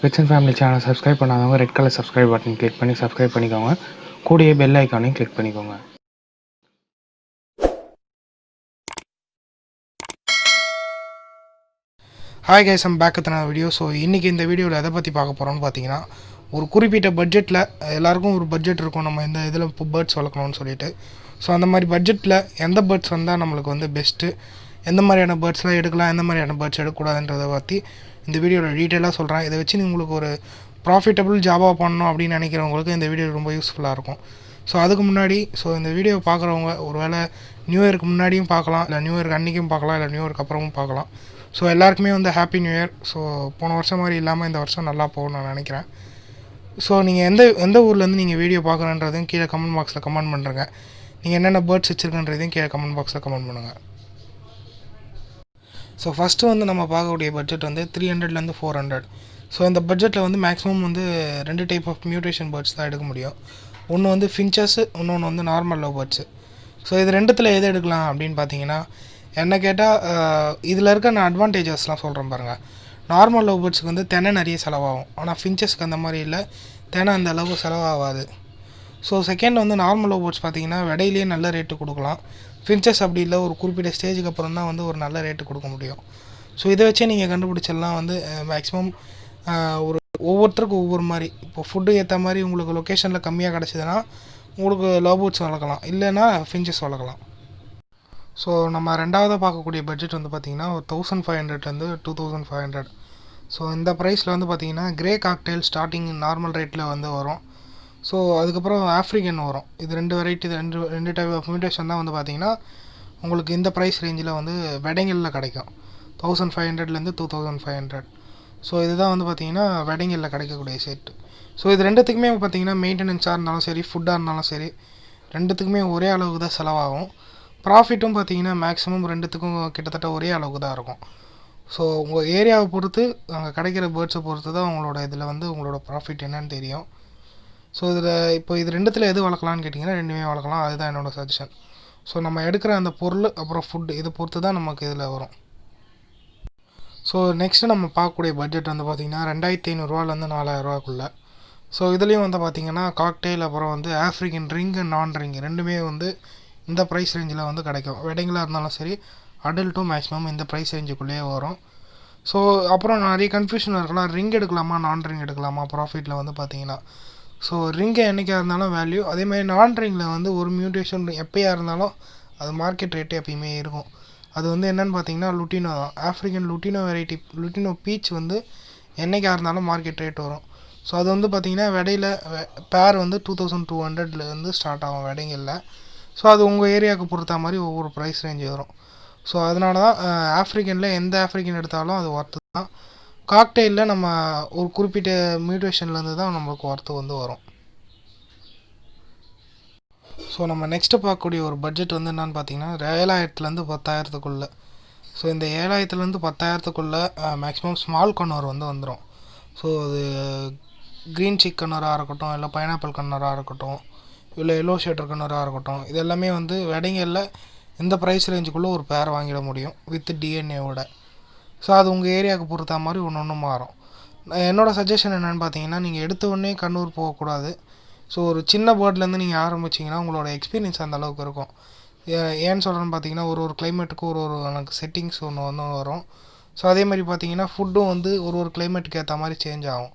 Pets and family சேனலை subscribe பண்ணாதவங்க red colour subscribe button click பண்ணி சப்ஸ்கிரைப் பண்ணிக்கோங்க. கூடயே பெல் ஐக்கானையும் கிளிக் பண்ணிக்கோங்க. Hi guys, I'm back with another video. So இன்றைக்கி இந்த வீடியோவில் எதை பற்றி பார்க்க போகிறோம்னு பார்த்தீங்கன்னா, ஒரு குறிப்பிட்ட பட்ஜெட்டில் எல்லாருக்கும் ஒரு பட்ஜெட் இருக்கும், நம்ம இந்த இதில் இப்போ பேர்ட்ஸ் வளர்க்கணும்னு சொல்லிட்டு. ஸோ அந்த மாதிரி பட்ஜெட்டில் எந்த பேர்ட்ஸ் வந்தால் நம்மளுக்கு வந்து பெஸ்ட்டு, எந்த மாதிரியான பேர்ட்ஸ்லாம் எடுக்கலாம், எந்த மாதிரியான பேர்ட்ஸ் எடுக்கக்கூடாதுன்றதை பற்றி இந்த வீடியோவில் டீட்டெயிலாக சொல்கிறேன். இதை வச்சு உங்களுக்கு ஒரு ப்ராஃபிட்டபிள் ஜாபாக பண்ணணும் அப்படின்னு நினைக்கிறவங்களுக்கு இந்த வீடியோ ரொம்ப யூஸ்ஃபுல்லாக இருக்கும். ஸோ அதுக்கு முன்னாடி இந்த வீடியோ பார்க்குறவங்க ஒரு வேளை நியூ இயருக்கு முன்னாடியும் பார்க்கலாம், இல்லை நியூ இயருக்கு அன்றைக்கும் பார்க்கலாம், இல்லை நியூ இயருக்கு அப்புறமும் பார்க்கலாம். ஸோ எல்லாருக்குமே வந்து ஹாப்பி நியூ இயர். ஸோ போன வருஷம் மாதிரி இல்லாமல் இந்த வருஷம் நல்லா போகும்னு நான் நினைக்கிறேன். ஸோ நீங்கள் எந்த ஊர்லேருந்து நீங்கள் வீடியோ பார்க்குறன்றதையும் கீழே கமெண்ட் பாக்ஸில் கமெண்ட் பண்ணுறேங்க. நீங்கள் என்னென்ன பேர்ட்ஸ் வச்சுருக்கன்றதையும் கீழே கமெண்ட் பாக்ஸில் கமெண்ட் பண்ணுங்கள். ஸோ ஃபஸ்ட்டு வந்து நம்ம பார்க்கக்கூடிய பட்ஜெட் வந்து 300லேருந்து 400. ஸோ இந்த பட்ஜெட்டில் வந்து மேக்ஸிமம் வந்து 2 டைப் ஆஃப் மியூட்டேஷன் பேர்ட்ஸ் தான் எடுக்க முடியும். ஒன்று வந்து ஃபின்ச்சஸ், இன்னொன்று வந்து நார்மல் லவ் பேர்ட்ஸு. ஸோ இது ரெண்டுத்தில் எது எடுக்கலாம் அப்படின்னு பார்த்தீங்கன்னா, என்ன கேட்டால் இதில் இருக்க நான் அட்வான்டேஜஸ்லாம் சொல்கிறேன் பாருங்கள். நார்மல் லவ் பேர்ட்ஸுக்கு வந்து தினை நிறைய செலவாகும், ஆனால் ஃபின்ச்சஸ்க்கு அந்த மாதிரி இல்லை, தினை அந்த அளவு செலவாகாது. ஸோ செகண்ட் வந்து நார்மல் லவ் பேர்ட்ஸ் பார்த்தீங்கன்னா விடையிலேயே நல்ல ரேட்டு கொடுக்கலாம். ஃபின்ச்சஸ் அப்படி இல்லை, ஒரு குறிப்பிட்ட ஸ்டேஜுக்கு அப்புறம் தான் வந்து ஒரு நல்ல ரேட்டு கொடுக்க முடியும். ஸோ இதை வச்சே நீங்கள் கண்டுபிடிச்சிடலாம் வந்து மேக்ஸிமம் ஒரு ஒவ்வொருத்தருக்கும் ஒவ்வொரு மாதிரி. இப்போ ஃபுட்டு ஏற்ற மாதிரி உங்களுக்கு லொக்கேஷனில் கம்மியாக கிடச்சிதுன்னா உங்களுக்கு லவ் பேர்ட்ஸ் வளர்க்கலாம், இல்லைன்னா ஃபின்ச்சஸ் வளர்க்கலாம். ஸோ நம்ம ரெண்டாவதாக பார்க்கக்கூடிய பட்ஜெட் வந்து பார்த்திங்கன்னா ஒரு 1500லேருந்து 2500. ஸோ இந்த ப்ரைஸில் வந்து பார்த்திங்கன்னா கிரே காக்டெயில் ஸ்டார்டிங் நார்மல் ரேட்டில் வந்து வரும். ஸோ அதுக்கப்புறம் ஆஃப்ரிக்கன் வரும். இது ரெண்டு வெரைட்டி, ரெண்டு டைப் ஆஃப் மியூட்டேஷன் தான் வந்து பார்த்திங்கன்னா உங்களுக்கு இந்த ப்ரைஸ் ரேஞ்சில் வந்து வெடைங்கலில் கிடைக்கும். 1500லேருந்து 2500. ஸோ இதுதான் வந்து பார்த்திங்கன்னா வெடைங்கலில் கிடைக்கக்கூடிய செட்டு. ஸோ இது ரெண்டுத்துக்குமே பார்த்திங்கன்னா மெயின்டெனன்ஸாக இருந்தாலும் சரி, ஃபுட்டாக இருந்தாலும் சரி, ரெண்டுத்துக்குமே ஒரே அளவுக்கு தான் செலவாகும். ப்ராஃபிட்டும் பார்த்திங்கன்னா மேக்ஸிமம் ரெண்டுத்துக்கும் கிட்டத்தட்ட ஒரே அளவுக்கு தான் இருக்கும். ஸோ உங்கள் ஏரியாவை பொறுத்து, அங்கே கிடைக்கிற பேர்ட்ஸை பொறுத்து தான் உங்களோட இதில் வந்து உங்களோட ப்ராஃபிட் என்னன்னு தெரியும். ஸோ இதில் இப்போ இது ரெண்டுத்தில் எது வளர்க்கலான்னு கேட்டிங்கன்னா ரெண்டுமே வளர்க்கலாம், அதுதான் என்னோடய சஜஷன். ஸோ நம்ம எடுக்கிற அந்த பொருள் அப்புறம் ஃபுட்டு இதை பொறுத்து தான் நமக்கு இதில் வரும். ஸோ நெக்ஸ்ட்டு நம்ம பார்க்கக்கூடிய பட்ஜெட் வந்து பார்த்திங்கன்னா 2500ரூவாலேருந்து 4000ரூவாக்குள்ளே. ஸோ இதுலேயும் வந்து பார்த்திங்கன்னா காக்டெயில் அப்புறம் வந்து ஆஃப்ரிக்கன் ரிங் அண்ட் நான் ரிங் ரெண்டுமே வந்து இந்த ப்ரைஸ் ரேஞ்சில் வந்து கிடைக்கும். வெட்டிங்களாக இருந்தாலும் சரி, அடல்ட்டும் மேக்ஸிமம் இந்த ப்ரைஸ் ரேஞ்சுக்குள்ளேயே வரும். ஸோ அப்புறம் நிறைய கன்ஃபியூஷன் இருக்கலாம், ரிங் எடுக்கலாமா நான் ரிங் எடுக்கலாமா ப்ராஃபிட்டில் வந்து பார்த்தீங்கன்னா. ஸோ ரிங்கை என்றைக்காக இருந்தாலும் வேல்யூ, அதேமாதிரி நான் ரிங்கில் வந்து ஒரு மியூட்டேஷன் எப்போயா இருந்தாலும் அது மார்க்கெட் ரேட்டு எப்பயுமே இருக்கும். அது வந்து என்னென்னு பார்த்தீங்கன்னா லுட்டினோ தான். African lutino variety, lutino beach வந்து என்றைக்காக இருந்தாலும் மார்க்கெட் ரேட் வரும். ஸோ அது வந்து பார்த்திங்கன்னா விடையில் பேர் வந்து 2200 ஸ்டார்ட் ஆகும் விடைங்களில். ஸோ அது உங்கள் ஏரியாவுக்கு பொறுத்த மாதிரி ஒவ்வொரு ப்ரைஸ் ரேஞ்ச் வரும். ஸோ அதனால தான் ஆஃப்ரிக்கனில் எந்த ஆஃப்ரிக்கன் எடுத்தாலும் அது ஒர்த்து தான். காக்டெயிலில் நம்ம ஒரு குறிப்பிட்ட மியூட்டேஷன்லேருந்து தான் நம்மளுக்கு ஒர்த்து வந்து வரும். ஸோ நம்ம நெக்ஸ்ட்டு பார்க்கக்கூடிய ஒரு பட்ஜெட் வந்து என்னென்னு பார்த்தீங்கன்னா 7000லேருந்து 10,000க்குள்ளே. ஸோ இந்த 7000லேருந்து 10,000க்குள்ளே மேக்ஸிமம் ஸ்மால் கன்னோர் வந்து வந்துடும். ஸோ அது க்ரீன் சிக் கன்னராக இருக்கட்டும், இல்லை பைனாப்பிள் கன்னராக இருக்கட்டும், இல்லை எல்லோ ஷேட்டர் கன்னராக இருக்கட்டும், இது எல்லாமே வந்து வெடைங்களில் இந்த ப்ரைஸ் ரேஞ்சுக்குள்ளே ஒரு பேர் வாங்கிட முடியும் வித் டிஎன்ஏவோட. ஸோ அது உங்கள் ஏரியாவுக்கு பொறுத்த மாதிரி ஒன்று மாறும். என்னோடய சஜஷன் என்னென்னு பார்த்தீங்கன்னா, நீங்கள் எடுத்த உடனே கண்ணூர் போகக்கூடாது. ஸோ ஒரு சின்ன பேர்ட்லேருந்து நீங்கள் ஆரம்பிச்சிங்கன்னா உங்களோட எக்ஸ்பீரியன்ஸ் அந்த அளவுக்கு இருக்கும். ஏன்னு சொல்கிறேன்னு பார்த்தீங்கன்னா ஒரு கிளைமேட்டுக்கு ஒரு எனக்கு செட்டிங்ஸ் ஒன்று வரும். ஸோ அதே மாதிரி பார்த்தீங்கன்னா ஃபுட்டும் வந்து ஒரு கிளைமேட்டுக்கு ஏற்ற மாதிரி சேஞ்ச் ஆகும்.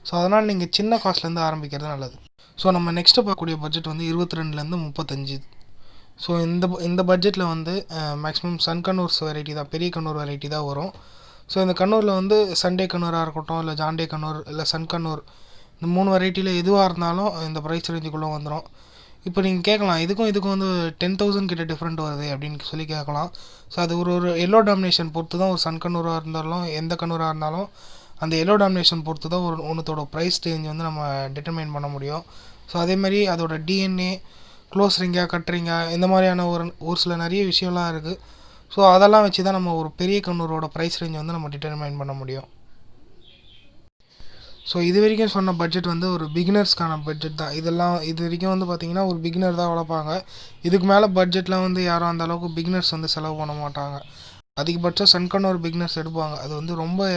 ஸோ அதனால் நீங்கள் சின்ன காஸ்ட்லேருந்து ஆரம்பிக்கிறது நல்லது. ஸோ நம்ம நெக்ஸ்ட்டு பார்க்கக்கூடிய பட்ஜெட் வந்து 22லேருந்து 35. ஸோ இந்த பட்ஜெட்டில் வந்து மேக்ஸிமம் சன் கண்ணூர்ஸ் வெரைட்டி தான், பெரிய கண்ணூர் வெரைட்டி தான் வரும். ஸோ இந்த கண்ணூரில் வந்து சண்டே கண்ணூராக இருக்கட்டும், இல்லை ஜாண்டே கண்ணூர், இல்லை சன் கண்ணூர், இந்த 3 வெரைட்டியில் எதுவாக இருந்தாலும் இந்த ப்ரைஸ் ரேஞ்சுக்குள்ளே வந்துடும். இப்போ நீங்கள் கேட்கலாம், இதுக்கும் வந்து 10,000 கிட்ட டிஃப்ரெண்ட் வருது அப்படின்னு சொல்லி கேட்கலாம். ஸோ அது ஒரு எல்லோ டாமினேஷன் பொறுத்து தான், ஒரு சன் கண்ணூராக இருந்தாலும் எந்த கண்ணூராக இருந்தாலும் அந்த எல்லோ டாமினேஷன் பொறுத்து தான் ஒன்றத்தோட ப்ரைஸ் ரேஞ்ச் வந்து நம்ம டிட்டர்மைன் பண்ண முடியும். ஸோ அதேமாதிரி அதோட டிஎன்ஏ, க்ளோஸ் ரிங்கா, கட் ரிங்கா, இந்த மாதிரியான ஒரு சில நிறைய விஷயம்லாம் இருக்குது. ஸோ அதெல்லாம் வச்சு தான் நம்ம ஒரு பெரிய கண்ணூரோட ப்ரைஸ் ரேஞ்ச் வந்து நம்ம டிட்டர்மைன் பண்ண முடியும். ஸோ இது வரைக்கும் சொன்ன பட்ஜெட் வந்து ஒரு பிகினர்ஸ்க்கான பட்ஜெட் தான். இது வரைக்கும் வந்து பார்த்திங்கன்னா ஒரு பிகினர் தான் வளர்ப்பாங்க. இதுக்கு மேலே பட்ஜெட்லாம் வந்து யாரும் அந்த அளவுக்கு பிகினர்ஸ் வந்து செலவு பண்ண மாட்டாங்க. அதிகபட்சம் சன் கண்ணூர் பிகினர்ஸ் எடுப்பாங்க. அது வந்து ரொம்ப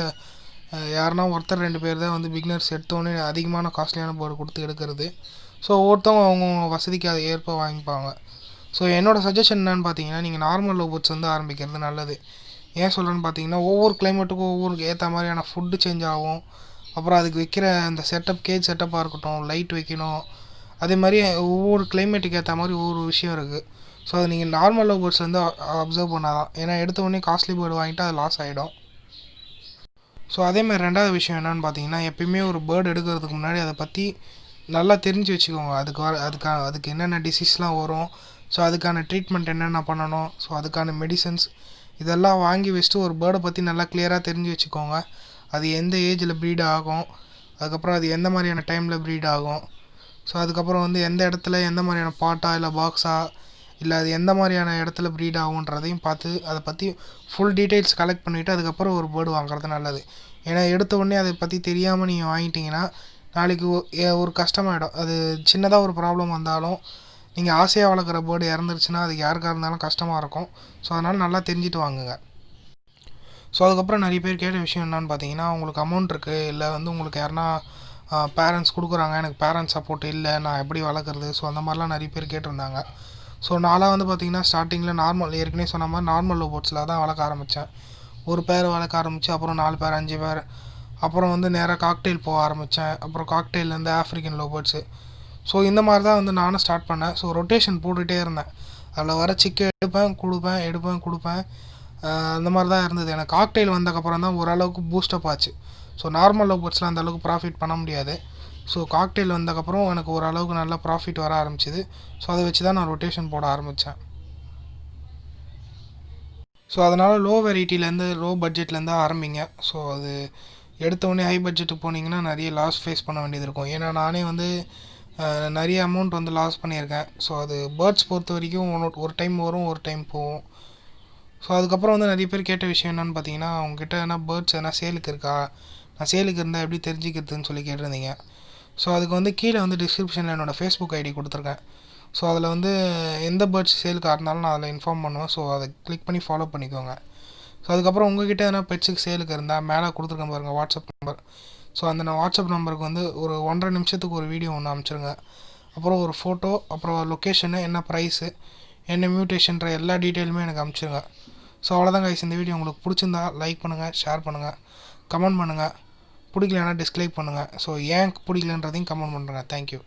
யாருன்னா ஒருத்தர் 2 பேர் தான் வந்து பிகினர்ஸ் எடுத்தோடனே அதிகமான காஸ்ட்லியான பேர்டு கொடுத்து எடுக்கிறது. ஸோ ஒவ்வொருத்தவங்க அவங்க வசதிக்கு அதை ஏற்ப வாங்கிப்பாங்க. ஸோ என்னோடய சஜஷன் என்னென்னு பார்த்தீங்கன்னா, நீங்கள் நார்மல் லவ் பேர்ட்ஸ் வந்து ஆரம்பிக்கிறது நல்லது. ஏன் சொல்கிறேன்னு பார்த்தீங்கன்னா, ஒவ்வொரு கிளைமேட்டுக்கும் ஒவ்வொரு ஏற்ற மாதிரியான ஃபுட்டு சேஞ்ச் ஆகும். அப்புறம் அதுக்கு வைக்கிற அந்த கேஜ் செட்டப்பாக இருக்கட்டும், லைட் வைக்கணும், அதே மாதிரி ஒவ்வொரு கிளைமேட்டுக்கு ஏற்ற மாதிரி ஒவ்வொரு விஷயம் இருக்குது. ஸோ அதை நீங்கள் நார்மல் லவ் பேர்ட்ஸ் வந்து அப்சர்வ் பண்ணாதான். ஏன்னா எடுத்த உடனே காஸ்ட்லி பேர்டு வாங்கிட்டு அது லாஸ் ஆகிடும். ஸோ அதேமாதிரி 2வது விஷயம் என்னென்னு பார்த்தீங்கன்னா, எப்பயுமே ஒரு பேர்டு எடுக்கிறதுக்கு முன்னாடி அதை பற்றி நல்லா தெரிஞ்சு வச்சுக்கோங்க. அதுக்கு என்னென்ன டிசீஸ்லாம் வரும், ஸோ அதுக்கான ட்ரீட்மெண்ட் என்னென்ன பண்ணணும், ஸோ அதுக்கான மெடிசன்ஸ் இதெல்லாம் வாங்கி வச்சுட்டு ஒரு பேர்டை பற்றி நல்லா கிளியராக தெரிஞ்சு வச்சுக்கோங்க. அது எந்த ஏஜில் ப்ரீட் ஆகும், அதுக்கப்புறம் அது எந்த மாதிரியான டைமில் ப்ரீட் ஆகும், ஸோ அதுக்கப்புறம் வந்து எந்த இடத்துல எந்த மாதிரியான பாட்டா இல்லை பாக்ஸா இல்லை அது எந்த மாதிரியான இடத்துல ப்ரீட் ஆகுன்றதையும் பார்த்து அதை பற்றி ஃபுல் டீட்டெயில்ஸ் கலெக்ட் பண்ணிவிட்டு அதுக்கப்புறம் ஒரு பேர்டு வாங்குறது நல்லது. ஏன்னா எடுத்த உடனே அதை பற்றி தெரியாமல் நீங்கள் வாங்கிட்டீங்கன்னா நாளைக்கு ஒரு கஷ்டமாயிடும். அது சின்னதாக ஒரு ப்ராப்ளம் வந்தாலும் நீங்கள் ஆசையாக வளர்க்குற பேர்டு இறந்துருச்சுன்னா அது யாருக்காக இருந்தாலும் கஷ்டமாக இருக்கும். ஸோ அதனால் நல்லா தெரிஞ்சுட்டு வாங்குங்க. ஸோ அதுக்கப்புறம் நிறைய பேர் கேட்ட விஷயம் என்னென்னு பார்த்தீங்கன்னா, உங்களுக்கு அமௌண்ட் இருக்குது, இல்லை வந்து உங்களுக்கு யாருன்னா பேரண்ட்ஸ் கொடுக்குறாங்க, எனக்கு பேரண்ட்ஸ் சப்போர்ட் இல்லை, நான் எப்படி வளர்க்குறது, ஸோ அந்த மாதிரிலாம் நிறைய பேர் கேட்டிருந்தாங்க. ஸோ நான்லாம் வந்து பார்த்திங்கன்னா ஸ்டார்டிங்கில் ஏற்கனவே சொன்ன மாதிரி நார்மல் லவ் பேர்ட்ஸில் தான் வளர்க்க ஆரம்பித்தேன். ஒரு பேர் வளர்க்க ஆரம்பித்து அப்புறம் 4 பேர் 5 பேர், அப்புறம் வந்து நேராக காக்டெயில் போக ஆரம்பித்தேன். அப்புறம் காக்டெயிலேருந்து ஆஃப்ரிக்கன் லவ் பேர்ட்ஸு. ஸோ இந்த மாதிரி தான் வந்து நானும் ஸ்டார்ட் பண்ணேன். ஸோ ரொட்டேஷன் போட்டுகிட்டே இருந்தேன். அதில் வர சிக்கை எடுப்பேன் கொடுப்பேன். அந்த மாதிரி தான் இருந்தது. எனக்கு காக்டெயில் வந்தக்கப்புறம் தான் ஓரளவுக்கு பூஸ்டப் ஆச்சு. ஸோ நார்மல் லவ் பேர்ட்ஸில் அந்த அளவுக்கு ப்ராஃபிட் பண்ண முடியாது. ஸோ காக்டெயில் வந்தக்கப்புறம் எனக்கு ஓரளவுக்கு நல்லா ப்ராஃபிட் வர ஆரம்பிச்சிது. ஸோ அதை வச்சு தான் நான் ரொட்டேஷன் போட ஆரம்பித்தேன். ஸோ அதனால் லோ வெரைட்டிலேருந்து லோ பட்ஜெட்லேருந்து ஆரம்பிங்க. ஸோ அது எடுத்தோடனே ஹை பட்ஜெட்டுக்கு போனீங்கன்னா நிறைய லாஸ் ஃபேஸ் பண்ண வேண்டியது இருக்கும். ஏன்னா நானே வந்து நிறைய அமௌண்ட் வந்து லாஸ் பண்ணியிருக்கேன். ஸோ அது பேர்ட்ஸ் பொறுத்த வரைக்கும் ஒரு டைம் வரும், ஒரு டைம் போகும். ஸோ அதுக்கப்புறம் வந்து நிறைய பேர் கேட்ட விஷயம் என்னென்னு பார்த்தீங்கன்னா, உங்ககிட்ட எதனா பேர்ட்ஸ் எதனா சேலுக்கு இருக்கா, நான் சேலுக்கு இருந்தால் எப்படி தெரிஞ்சுக்கிறதுன்னு சொல்லி கேட்டிருந்தீங்க. ஸோ அதுக்கு வந்து கீழே வந்து டிஸ்கிரிப்ஷனில் என்னோடய ஃபேஸ்புக் ஐடி கொடுத்துருக்கேன். ஸோ அதில் வந்து எந்த பேர்ட்ஸ் சேலுக்காக இருந்தாலும் நான் அதில் இன்ஃபார்ம் பண்ணுவேன். ஸோ அதை கிளிக் பண்ணி ஃபாலோ பண்ணிக்கோங்க. ஸோ அதுக்கப்புறம் உங்கள்கிட்ட எதனா பெட்ஸுக்கு சேலுக்கு இருந்தால் மேலே கொடுத்துருக்கேன் பாருங்கள் வாட்ஸ்அப் நம்பர். ஸோ அந்த வாட்ஸ்அப் நம்பருக்கு வந்து ஒரு 1.5 நிமிஷத்துக்கு ஒரு வீடியோ ஒன்று அனுப்பிச்சிருங்க. அப்புறம் ஒரு ஃபோட்டோ, அப்புறம் லொக்கேஷனு, என்ன ப்ரைஸு, என்ன மியூட்டேஷன்ற எல்லா டீட்டெயிலுமே எனக்கு அனுப்பிச்சிருங்க. ஸோ அவ்வளோதான் கைஸ். இந்த வீடியோ உங்களுக்கு பிடிச்சிருந்தா லைக் பண்ணுங்கள், ஷேர் பண்ணுங்கள், கமெண்ட் பண்ணுங்கள். பிடிக்கலன்னா டிஸ்லைக் பண்ணுங்கள். ஸோ ஏன் பிடிக்கலன்றதையும் கமெண்ட் பண்ணுறேங்க. தேங்க்யூ.